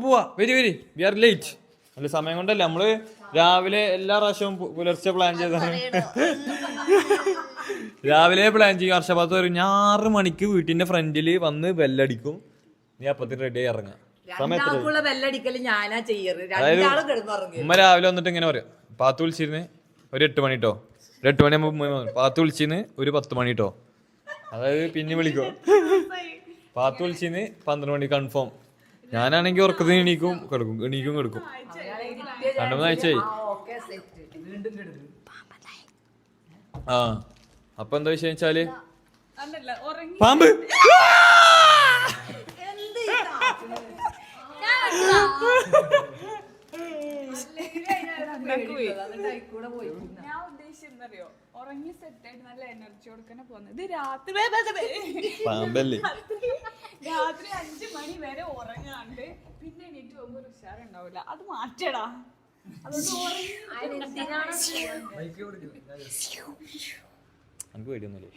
പോവാ വരി V R late. അല്ല സമയം കൊണ്ടല്ല, നമ്മള് രാവിലെ എല്ലാ പ്രാവശ്യവും പുലർച്ചെ പ്ലാൻ ചെയ്താണ്. രാവിലെ പ്ലാൻ ചെയ്യും. ഹർഷഭാഗത്ത് വരും. ഞാൻ 6 മണിക്ക് വീട്ടിന്റെ ഫ്രണ്ടില് വന്ന് ബെല്ലടിക്കും. നീ അപ്പത്തിന് റെഡി ആയി ഇറങ്ങാം. ഉമ്മ രാവിലെ വന്നിട്ട് ഇങ്ങനെ പറയാം, പാത്ത് വിളിച്ചിരുന്ന് ഒരു 8 മണിട്ടോ, ഒരു 8 മണിയാകുമ്പോ പാത്ത് വിളിച്ചിന്ന് ഒരു 10 മണിട്ടോ, അതായത് പിന്നെ വിളിക്കും. പാത്ത് വിളിച്ചിന്ന് 12 മണി കൺഫേം. ഞാനാണെങ്കിൽ ഉറക്കത്തിന് എണീക്കും കിടക്കും 2-3 ആഴ്ചയായി. ആ അപ്പൊ എന്താ വിഷയം വെച്ചാല് പാമ്പ് ഞാൻ ഉദ്ദേശിച്ചെന്തറിയോ, ഉറങ്ങി സെറ്റായിട്ട് നല്ല എനർജി കൊടുക്കണ പോകുന്നത് രാത്രി 5 മണി വരെ ഉറങ്ങാണ്ട് പിന്നെ എണീറ്റ് പോകുമ്പോ ഒരു ഉഷാറുണ്ടാവില്ല. അത് മാറ്റടാ. എനിക്ക് പേടിയൊന്നുമില്ല.